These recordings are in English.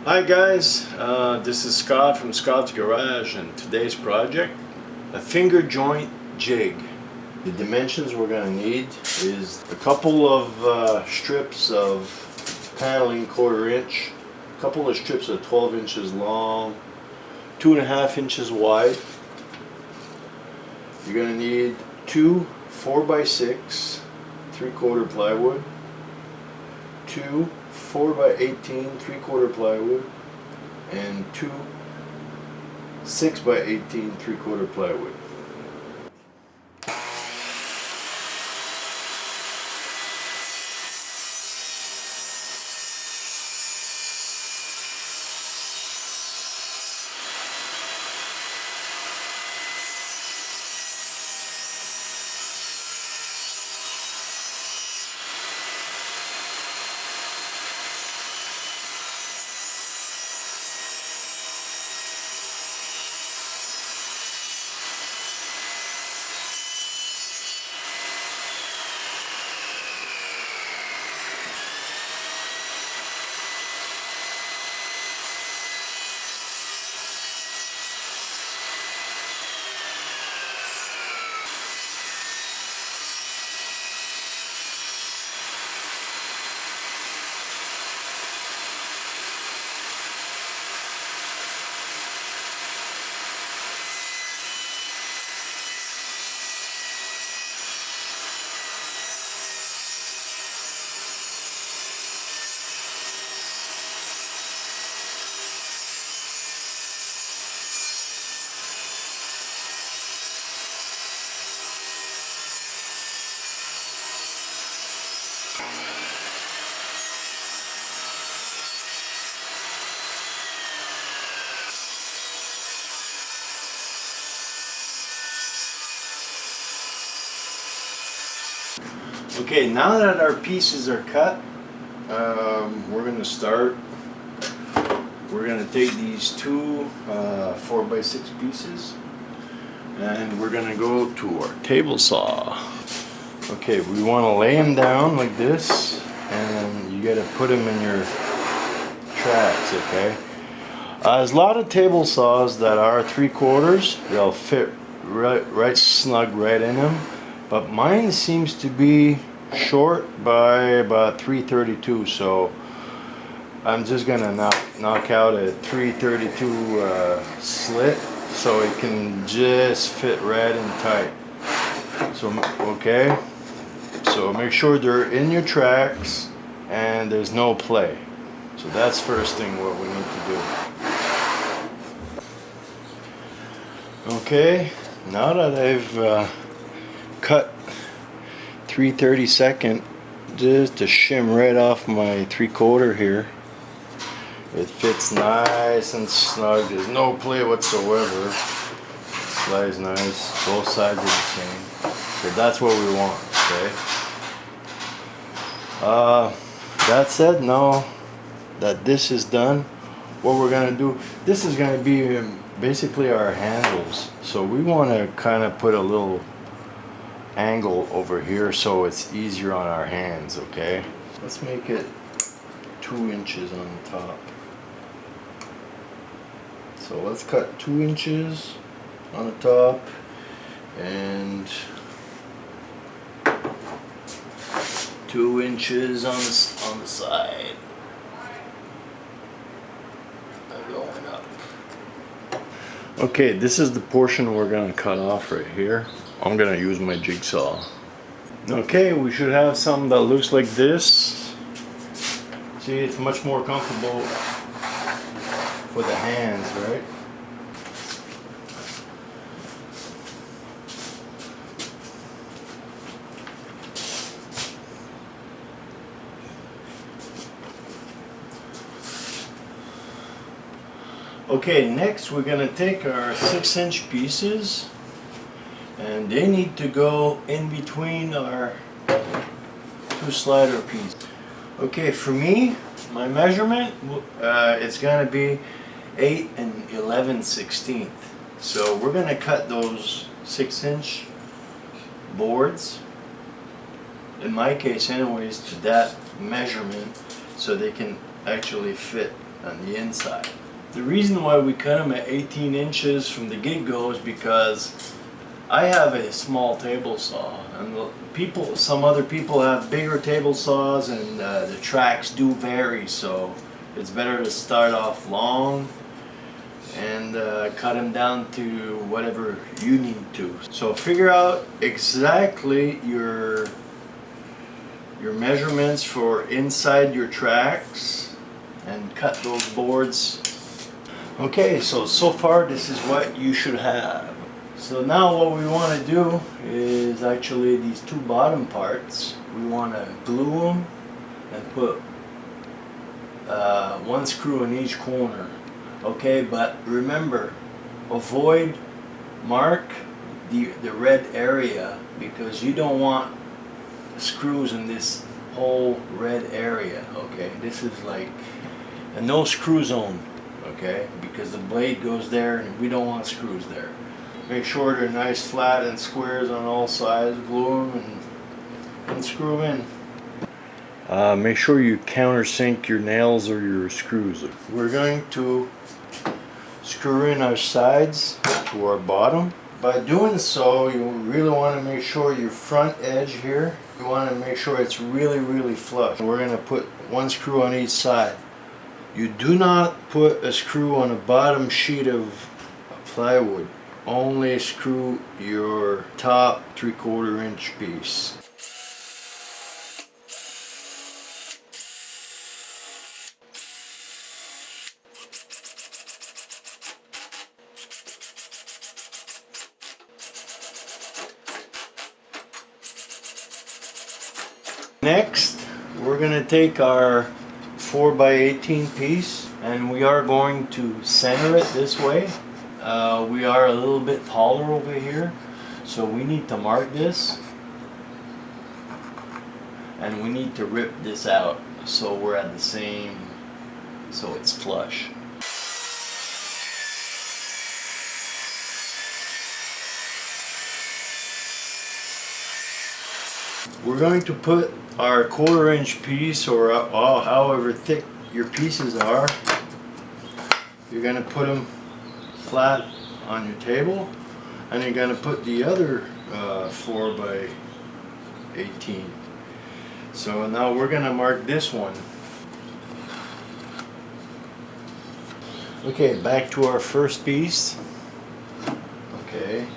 Hi guys, this is Scott from Scott's Garage, and today's project, a finger joint jig. The dimensions we're going to need is a couple of strips of paneling 1/4 inch, a couple of strips of 12 inches long, 2.5 inches wide. You're going to need two 4x6 3/4 plywood, two 4x18 3/4 plywood, and two 6x18 3/4 plywood. Okay, now that our pieces are cut, we're going to start. We're going to take these two 4x6 pieces and we're going to go to our table saw. Okay, we want to lay them down like this, and you got to put them in your tracks, okay? There's a lot of table saws that are 3/4. They'll fit right snug right in them. But mine seems to be short by about 3/32, so I'm just gonna knock out a 3/32 slit so it can just fit right and tight. So okay, so make sure they're in your tracks and there's no play. So that's first thing what we need to do. Okay, now that I've cut 3/32 just to shim right off my 3/4 here. It fits nice and snug. There's no play whatsoever. Slides nice. Both sides are the same. So that's what we want. Okay. That said, now that this is done, what we're gonna do. This is gonna be basically our handles. So we want to kind of put a little angle over here so it's easier on our hands. Okay, let's make it 2 inches on the top. So let's cut 2 inches on the top and 2 inches on the side. Going up. Okay, this is the portion we're going to cut off right here. I'm gonna use my jigsaw. Okay, we should have something that looks like this. See, it's much more comfortable for the hands, right? Okay, next we're gonna take our 6-inch pieces, and they need to go in between our two slider pieces. Okay, for me, my measurement, it's going to be 8 11/16. So we're going to cut those 6-inch boards, in my case anyways, to that measurement so they can actually fit on the inside. The reason why we cut them at 18 inches from the get-go is because I have a small table saw, and some other people have bigger table saws, and the tracks do vary, so it's better to start off long and cut them down to whatever you need to. So figure out exactly your measurements for inside your tracks and cut those boards. Okay, so far this is what you should have. So now what we want to do is actually these two bottom parts, we want to glue them and put one screw in each corner. Okay, but remember, mark the red area, because you don't want screws in this whole red area. Okay, this is like a no screw zone. Okay, because the blade goes there and we don't want screws there. Make sure they're nice flat and squares on all sides. Glue them and screw them in. Make sure you countersink your nails or your screws. We're going to screw in our sides to our bottom. By doing so, you really want to make sure your front edge here, you want to make sure it's really flush. We're going to put one screw on each side. You do not put a screw on the bottom sheet of plywood. Only screw your top 3/4 inch piece. Next, we're going to take our 4x18 piece and we are going to center it this way. We are a little bit taller over here, so we need to mark this and we need to rip this out so we're at the same, so it's flush. We're going to put our 1/4 inch piece, or however thick your pieces are, you're going to put them flat on your table, and you're going to put the other 4x18. So now we're going to mark this one. Okay, back to our first piece. Okay,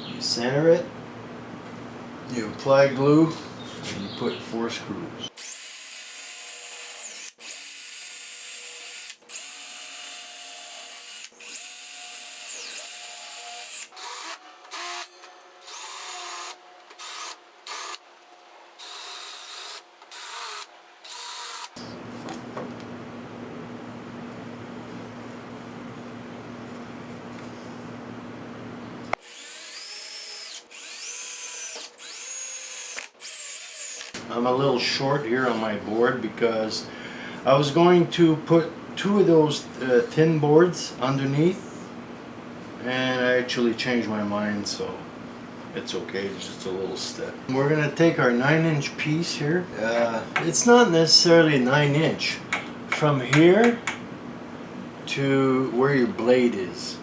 you center it, you apply glue, and you put 4 screws. I'm a little short here on my board because I was going to put 2 of those thin boards underneath, and I actually changed my mind, so it's okay, it's just a little step. We're going to take our 9-inch piece here. It's not necessarily 9 inch. From here to where your blade is.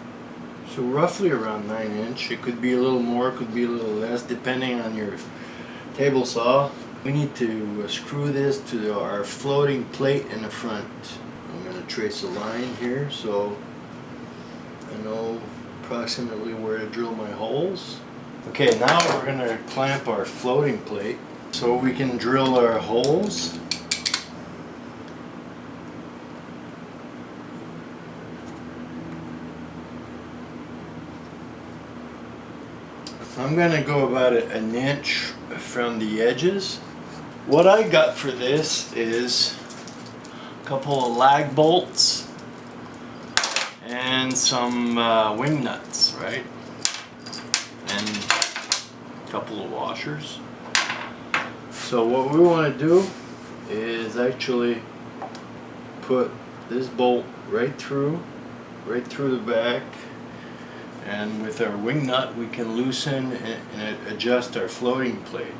So roughly around 9 inch. It could be a little more, it could be a little less, depending on your table saw. We need to screw this to our floating plate in the front. I'm going to trace a line here so I know approximately where to drill my holes. Okay, now we're going to clamp our floating plate so we can drill our holes. I'm going to go about an inch from the edges. What I got for this is a couple of lag bolts and some wing nuts, right? And a couple of washers. So what we want to do is actually put this bolt right through the back, and with our wing nut we can loosen and adjust our floating plate.